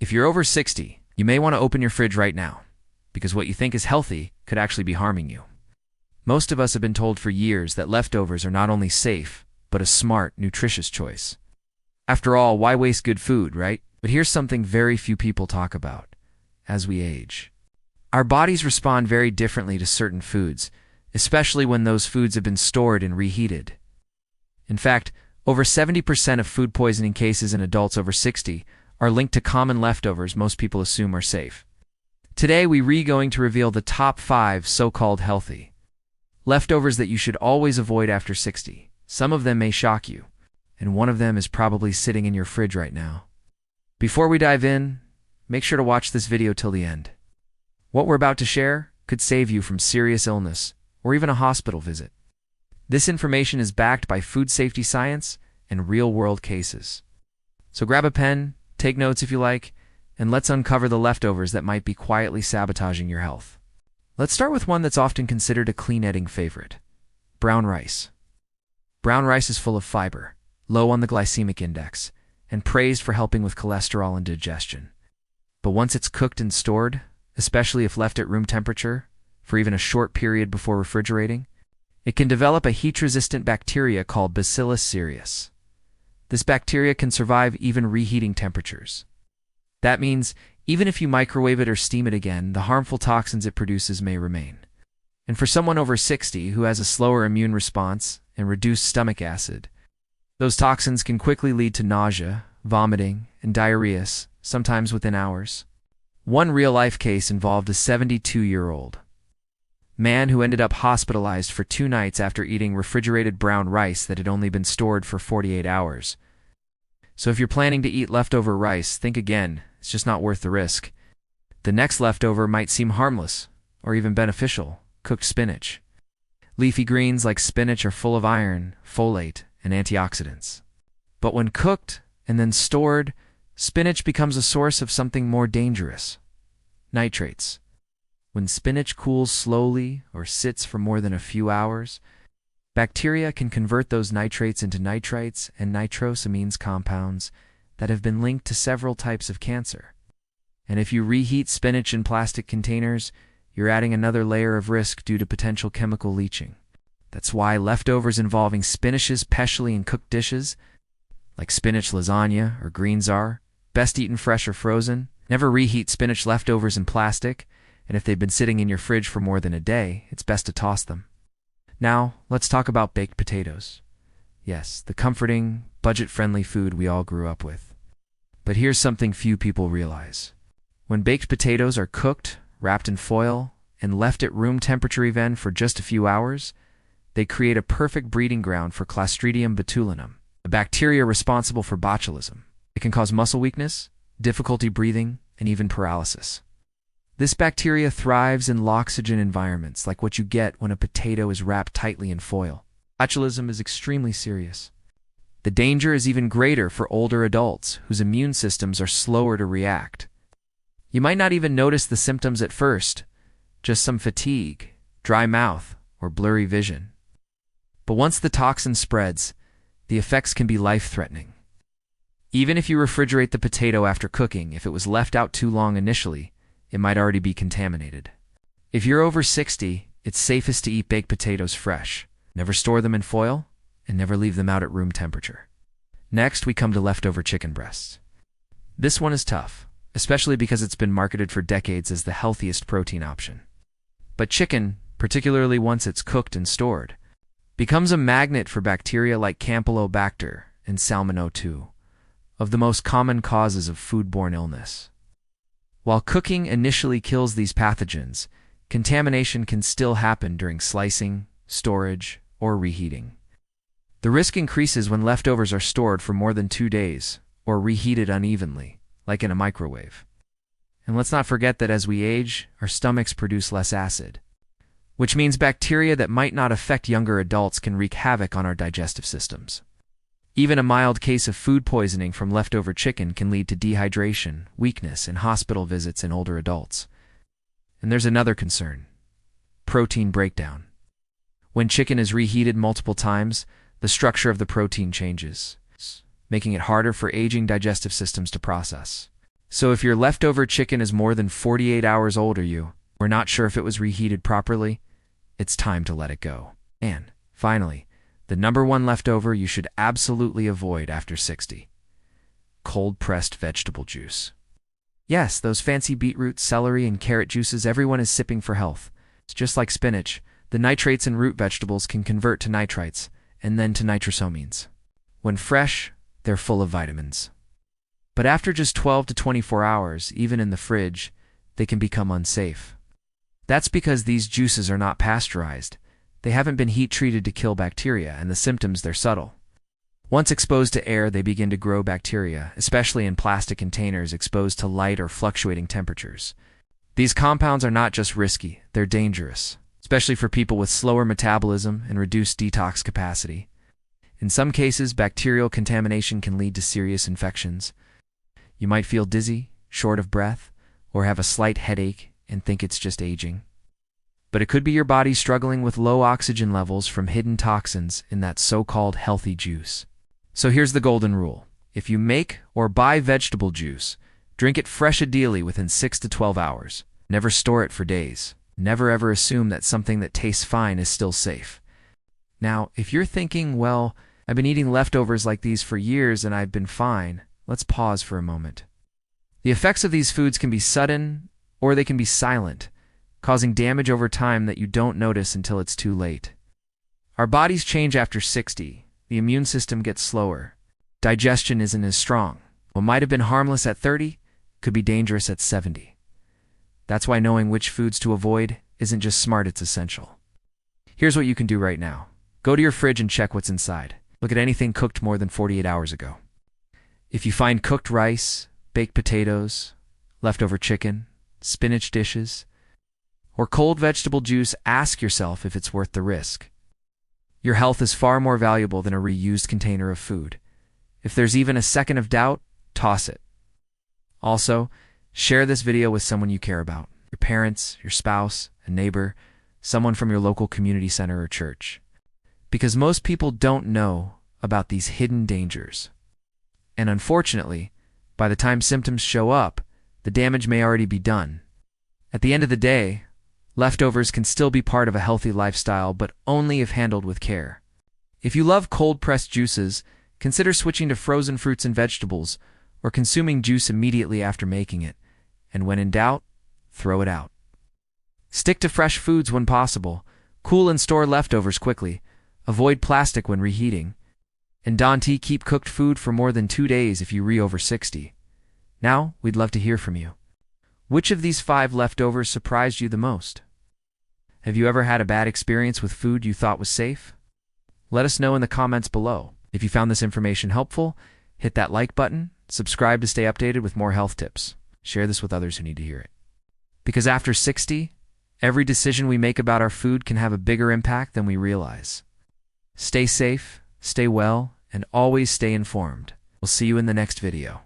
If you're over 60, you may want to open your fridge right now, because what you think is healthy could actually be harming you. Most of us have been told for years that leftovers are not only safe, but a smart, nutritious choice. After all, why waste good food, right? But here's something very few people talk about. As we age, our bodies respond very differently to certain foods, especially when those foods have been stored and reheated. In fact, over 70% of food poisoning cases in adults over 60 are linked to common leftovers most people assume are safe. Today, we're going to reveal the top 5 so-called healthy leftovers that you should always avoid after 60. Some of them may shock you, and one of them is probably sitting in your fridge right now. Before we dive in, make sure to watch this video till the end. What we're about to share could save you from serious illness or even a hospital visit. This information is backed by food safety science and real-world cases. So grab a pen, take notes if you like, and let's uncover the leftovers that might be quietly sabotaging your health. Let's start with one that's often considered a clean-eating favorite: brown rice. Brown rice is full of fiber, low on the glycemic index, and praised for helping with cholesterol and digestion. But once it's cooked and stored, especially if left at room temperature, for even a short period before refrigerating, it can develop a heat-resistant bacteria called Bacillus cereus. This bacteria can survive even reheating temperatures. That means, even if you microwave it or steam it again, the harmful toxins it produces may remain. And for someone over 60 who has a slower immune response and reduced stomach acid, those toxins can quickly lead to nausea, vomiting, and diarrhea, sometimes within hours. One real-life case involved a 72-year-old man who ended up hospitalized for 2 nights after eating refrigerated brown rice that had only been stored for 48 hours. So if you're planning to eat leftover rice, think again. It's just not worth the risk. The next leftover might seem harmless, or even beneficial: cooked spinach. Leafy greens like spinach are full of iron, folate, and antioxidants. But when cooked and then stored, spinach becomes a source of something more dangerous: nitrates. When spinach cools slowly or sits for more than a few hours, bacteria can convert those nitrates into nitrites and nitrosamines compounds that have been linked to several types of cancer. And if you reheat spinach in plastic containers, you're adding another layer of risk due to potential chemical leaching. That's why leftovers involving spinach, especially in cooked dishes, like spinach lasagna or greens, are best eaten fresh or frozen. Never reheat spinach leftovers in plastic, and if they've been sitting in your fridge for more than a day, it's best to toss them. Now, let's talk about baked potatoes. Yes, the comforting, budget-friendly food we all grew up with. But here's something few people realize. When baked potatoes are cooked, wrapped in foil, and left at room temperature even for just a few hours, they create a perfect breeding ground for Clostridium botulinum, a bacteria responsible for botulism. It can cause muscle weakness, difficulty breathing, and even paralysis. This bacteria thrives in low-oxygen environments, like what you get when a potato is wrapped tightly in foil. Botulism is extremely serious. The danger is even greater for older adults whose immune systems are slower to react. You might not even notice the symptoms at first, just some fatigue, dry mouth, or blurry vision. But once the toxin spreads, the effects can be life-threatening. Even if you refrigerate the potato after cooking, if it was left out too long initially, it might already be contaminated. If you're over 60, it's safest to eat baked potatoes fresh. Never store them in foil, and never leave them out at room temperature. Next, we come to leftover chicken breasts. This one is tough, especially because it's been marketed for decades as the healthiest protein option. But chicken, particularly once it's cooked and stored, becomes a magnet for bacteria like Campylobacter and Salmonella 2, of the most common causes of foodborne illness. While cooking initially kills these pathogens, contamination can still happen during slicing, storage, or reheating. The risk increases when leftovers are stored for more than 2 days, or reheated unevenly, like in a microwave. And let's not forget that as we age, our stomachs produce less acid, which means bacteria that might not affect younger adults can wreak havoc on our digestive systems. Even a mild case of food poisoning from leftover chicken can lead to dehydration, weakness, and hospital visits in older adults. And there's another concern: protein breakdown. When chicken is reheated multiple times, the structure of the protein changes, making it harder for aging digestive systems to process. So if your leftover chicken is more than 48 hours old or you were not sure if it was reheated properly, it's time to let it go. And finally, the number one leftover you should absolutely avoid after 60. Cold-pressed vegetable juice. Yes, those fancy beetroot, celery, and carrot juices everyone is sipping for health. It's just like spinach. The nitrates in root vegetables can convert to nitrites and then to nitrosamines. When fresh, they're full of vitamins. But after just 12 to 24 hours, even in the fridge, they can become unsafe. That's because these juices are not pasteurized. They haven't been heat-treated to kill bacteria, and the symptoms, they're subtle. Once exposed to air, they begin to grow bacteria, especially in plastic containers exposed to light or fluctuating temperatures. These compounds are not just risky, they're dangerous, especially for people with slower metabolism and reduced detox capacity. In some cases, bacterial contamination can lead to serious infections. You might feel dizzy, short of breath, or have a slight headache and think it's just aging. But it could be your body struggling with low oxygen levels from hidden toxins in that so-called healthy juice. So here's the golden rule. If you make or buy vegetable juice, drink it fresh ideally within 6 to 12 hours. Never store it for days. Never ever assume that something that tastes fine is still safe. Now, if you're thinking, well, I've been eating leftovers like these for years and I've been fine, let's pause for a moment. The effects of these foods can be sudden or they can be silent, causing damage over time that you don't notice until it's too late. Our bodies change after 60. The immune system gets slower. Digestion isn't as strong. What might have been harmless at 30 could be dangerous at 70. That's why knowing which foods to avoid isn't just smart, it's essential. Here's what you can do right now. Go to your fridge and check what's inside. Look at anything cooked more than 48 hours ago. If you find cooked rice, baked potatoes, leftover chicken, spinach dishes, or cold vegetable juice, ask yourself if it's worth the risk. Your health is far more valuable than a reused container of food. If there's even a second of doubt, toss it. Also, share this video with someone you care about, your parents, your spouse, a neighbor, someone from your local community center or church. Because most people don't know about these hidden dangers. And unfortunately, by the time symptoms show up, the damage may already be done. At the end of the day, leftovers can still be part of a healthy lifestyle, but only if handled with care. If you love cold-pressed juices, consider switching to frozen fruits and vegetables, or consuming juice immediately after making it. And when in doubt, throw it out. Stick to fresh foods when possible. Cool and store leftovers quickly. Avoid plastic when reheating. And don't keep cooked food for more than 2 days if you over 60. Now, we'd love to hear from you. Which of these 5 leftovers surprised you the most? Have you ever had a bad experience with food you thought was safe? Let us know in the comments below. If you found this information helpful, hit that like button, subscribe to stay updated with more health tips. Share this with others who need to hear it. Because after 60, every decision we make about our food can have a bigger impact than we realize. Stay safe, stay well, and always stay informed. We'll see you in the next video.